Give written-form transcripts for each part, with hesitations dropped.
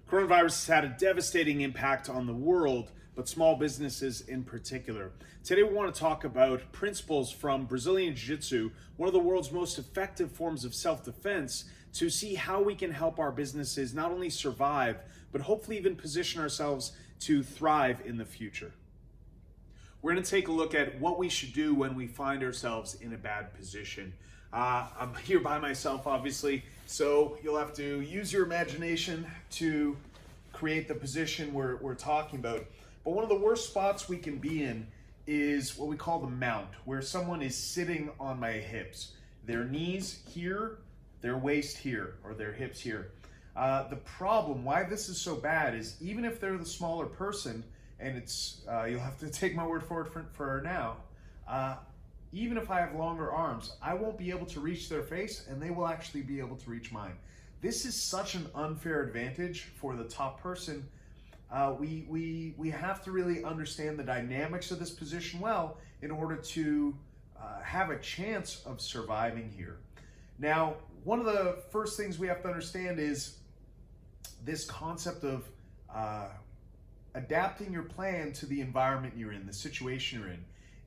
Coronavirus has had a devastating impact on the world, but small businesses in particular. Today we want to talk about principles from Brazilian Jiu-Jitsu, one of the world's most effective forms of self-defense, to see how we can help our businesses not only survive, but hopefully even position ourselves to thrive in the future. We're going to take a look at what we should do when we find ourselves in a bad position. I'm here by myself, obviously, so you'll have to use your imagination to create the position we're talking about. But one of the worst spots we can be in is what we call the mount, where someone is sitting on my hips. Their knees here, their waist here, or their hips here. The problem, why this is so bad, is even if they're the smaller person, and it's you'll have to take my word for it for now, even if I have longer arms, I won't be able to reach their face, and they will actually be able to reach mine. This is such an unfair advantage for the top person. We have to really understand the dynamics of this position well in order to have a chance of surviving here. Now, one of the first things we have to understand is this concept of adapting your plan to the environment you're in, the situation you're in.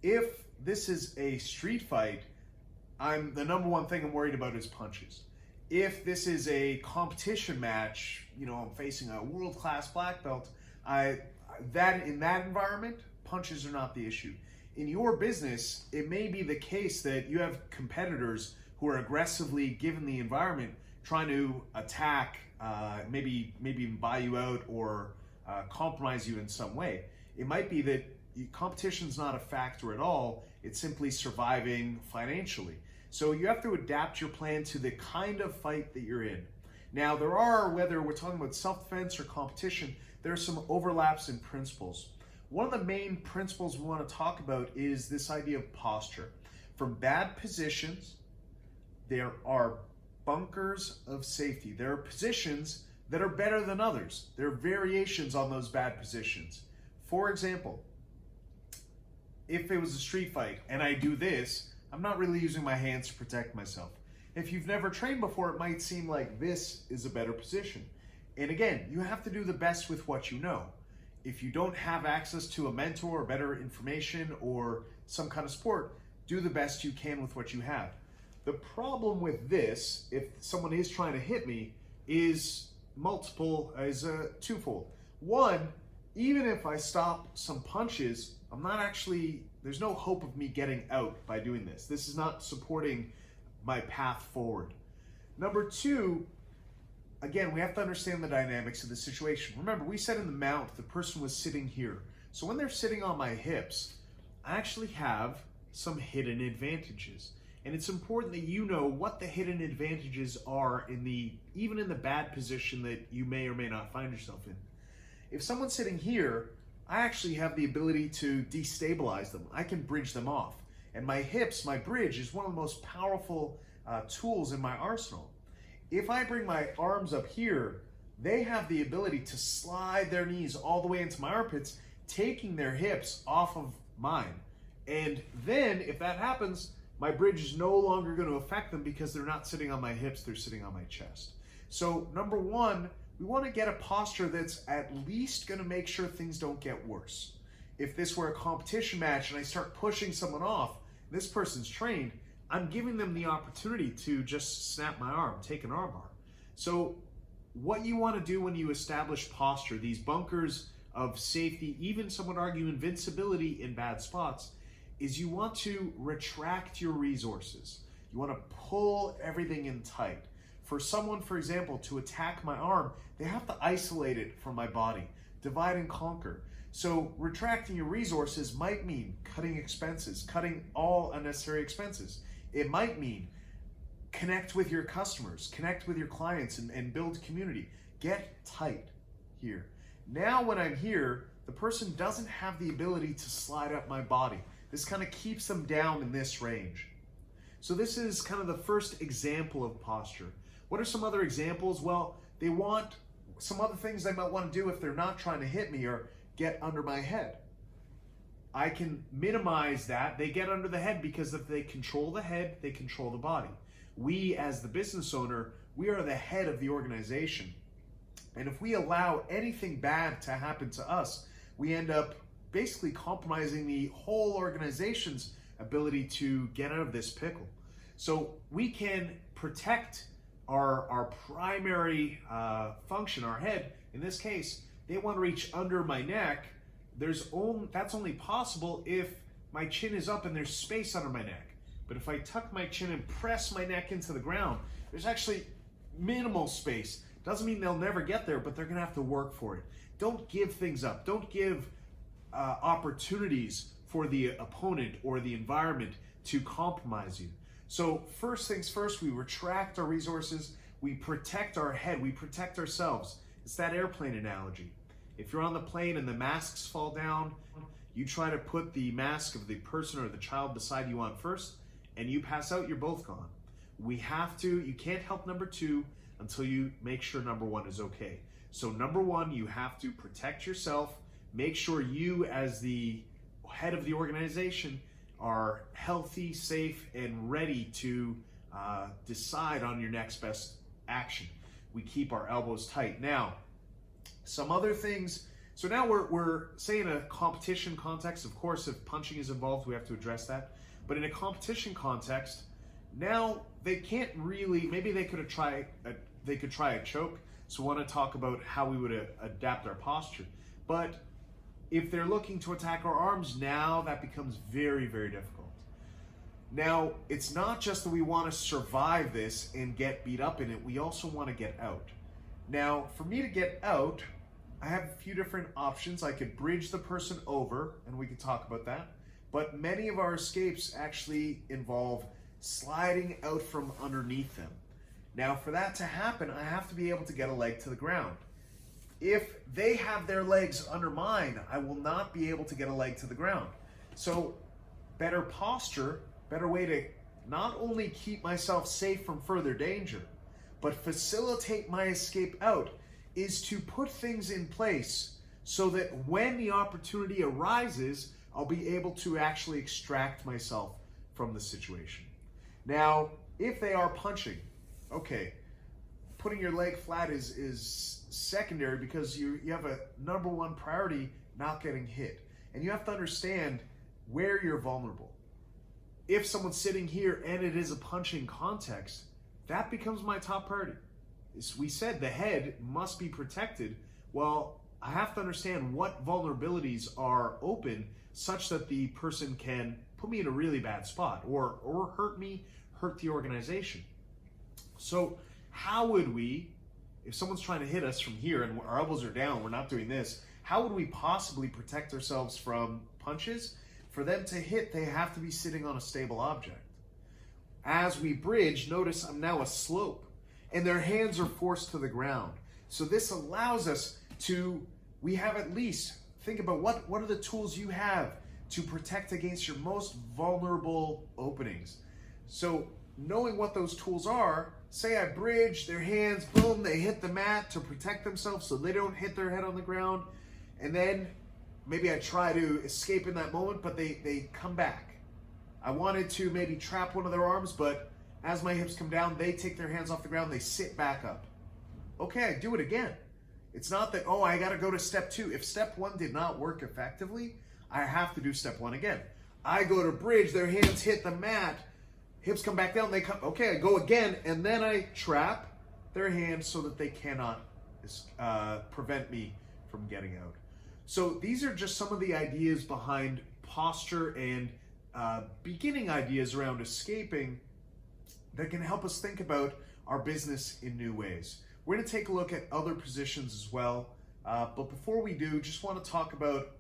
If this is a street fight, the number one thing I'm worried about is punches. If this is a competition match, I'm facing a world-class black belt, in that environment, punches are not the issue. In your business, it may be the case that you have competitors who are aggressively, given the environment, trying to attack, maybe even buy you out or compromise you in some way. It might be that competition's not a factor at all. It's simply surviving financially. So you have to adapt your plan to the kind of fight that you're in. Now, there are, whether we're talking about self-defense or competition, there are some overlaps in principles. One of the main principles we want to talk about is this idea of posture. From bad positions, there are bunkers of safety. There are positions that are better than others. There are variations on those bad positions. For example, if it was a street fight and I do this, I'm not really using my hands to protect myself. If you've never trained before, it might seem like this is a better position. And again, you have to do the best with what you know. If you don't have access to a mentor or better information or some kind of sport, do the best you can with what you have. The problem with this, if someone is trying to hit me, is twofold. One, even if I stop some punches, there's no hope of me getting out by doing this. This is not supporting my path forward. Number two, again, we have to understand the dynamics of the situation. Remember, we said in the mount, the person was sitting here. So when they're sitting on my hips, I actually have some hidden advantages. And it's important that you know what the hidden advantages are even in the bad position that you may or may not find yourself in. If someone's sitting here, I actually have the ability to destabilize them. I can bridge them off. And my hips, my bridge, is one of the most powerful tools in my arsenal. If I bring my arms up here, they have the ability to slide their knees all the way into my armpits, taking their hips off of mine. And then, if that happens, my bridge is no longer going to affect them because they're not sitting on my hips, they're sitting on my chest. So, number one, we want to get a posture that's at least going to make sure things don't get worse. If this were a competition match and I start pushing someone off, this person's trained, I'm giving them the opportunity to just snap my arm, take an arm bar. So what you want to do when you establish posture, these bunkers of safety, even some would argue invincibility in bad spots, is you want to retract your resources. You want to pull everything in tight. For someone, for example, to attack my arm, they have to isolate it from my body, divide and conquer. So retracting your resources might mean cutting expenses, cutting all unnecessary expenses. It might mean connect with your customers, connect with your clients, and build community. Get tight here. Now when I'm here, the person doesn't have the ability to slide up my body. This kind of keeps them down in this range. So this is kind of the first example of posture. What are some other examples? Well, some other things they might want to do if they're not trying to hit me or get under my head. I can minimize that. They get under the head because if they control the head, they control the body. We, as the business owner, we are the head of the organization. And if we allow anything bad to happen to us, we end up basically compromising the whole organization's ability to get out of this pickle. So we can protect our primary function, our head. In this case, they want to reach under my neck. That's only possible if my chin is up and there's space under my neck. But if I tuck my chin and press my neck into the ground, there's actually minimal space. Doesn't mean they'll never get there, but they're gonna have to work for it. Don't give things up. Don't give opportunities for the opponent or the environment to compromise you. So first things first, we retract our resources, we protect our head, we protect ourselves. It's that airplane analogy. If you're on the plane and the masks fall down, you try to put the mask of the person or the child beside you on first, and you pass out, you're both gone. You can't help number two until you make sure number one is okay. So number one, you have to protect yourself, make sure you as the head of the organization are healthy, safe, and ready to decide on your next best action. We keep our elbows tight. Now, some other things. So now we're say in a competition context, of course, if punching is involved, we have to address that. But in a competition context, now they can't really, maybe they could try a choke. So we want to talk about how we would adapt our posture. But if they're looking to attack our arms, now that becomes very, very difficult. Now, it's not just that we want to survive this and get beat up in it, we also want to get out. Now, for me to get out, I have a few different options. I could bridge the person over, and we could talk about that. But many of our escapes actually involve sliding out from underneath them. Now, for that to happen, I have to be able to get a leg to the ground. If they have their legs under mine, I will not be able to get a leg to the ground. So better posture, better way to not only keep myself safe from further danger, but facilitate my escape out is to put things in place so that when the opportunity arises, I'll be able to actually extract myself from the situation. Now, if they are punching, okay, putting your leg flat is secondary because you have a number one priority, not getting hit. And you have to understand where you're vulnerable. If someone's sitting here and it is a punching context, that becomes my top priority. As we said, the head must be protected. Well, I have to understand what vulnerabilities are open such that the person can put me in a really bad spot or hurt me, hurt the organization. So how would we, if someone's trying to hit us from here and our elbows are down, we're not doing this, how would we possibly protect ourselves from punches? For them to hit, they have to be sitting on a stable object. As we bridge, notice I'm now a slope, and their hands are forced to the ground. So this allows us to, we have at least, think about what are the tools you have to protect against your most vulnerable openings. So knowing what those tools are, say I bridge, their hands, boom, they hit the mat to protect themselves so they don't hit their head on the ground. And then maybe I try to escape in that moment, but they come back. I wanted to maybe trap one of their arms, but as my hips come down, they take their hands off the ground, they sit back up. Okay, I do it again. It's not that, oh, I gotta go to step two. If step one did not work effectively, I have to do step one again. I go to bridge, their hands hit the mat, hips come back down, they come, okay, I go again, and then I trap their hands so that they cannot prevent me from getting out. So these are just some of the ideas behind posture and beginning ideas around escaping that can help us think about our business in new ways. We're going to take a look at other positions as well, but before we do, just want to talk about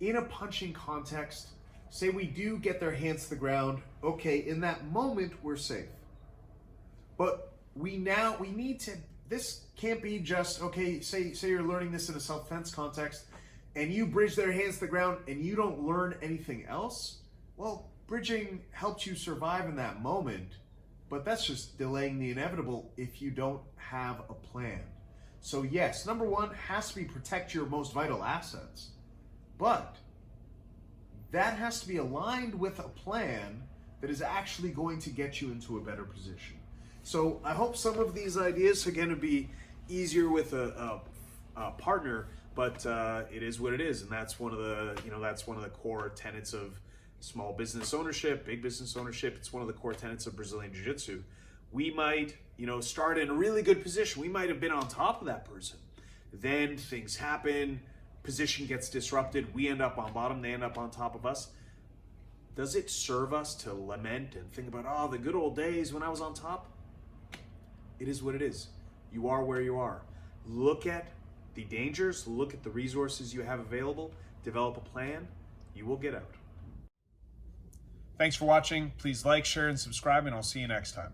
in a punching context, say we do get their hands to the ground, okay, in that moment we're safe. But we need to, this can't be just, okay, say you're learning this in a self-defense context and you bridge their hands to the ground and you don't learn anything else. Well, bridging helps you survive in that moment, but that's just delaying the inevitable if you don't have a plan. So yes, number one has to be protect your most vital assets, but that has to be aligned with a plan that is actually going to get you into a better position. So I hope some of these ideas are going to be easier with a partner, but it is what it is, and that's one of the core tenets of small business ownership, big business ownership. It's one of the core tenets of Brazilian Jiu-Jitsu. We might, start in a really good position. We might have been on top of that person. Then things happen, position gets disrupted, we end up on bottom, they end up on top of us. Does it serve us to lament and think about, the good old days when I was on top? It is what it is. You are where you are. Look at the dangers, look at the resources you have available, develop a plan, you will get out. Thanks for watching. Please like, share, and subscribe, and I'll see you next time.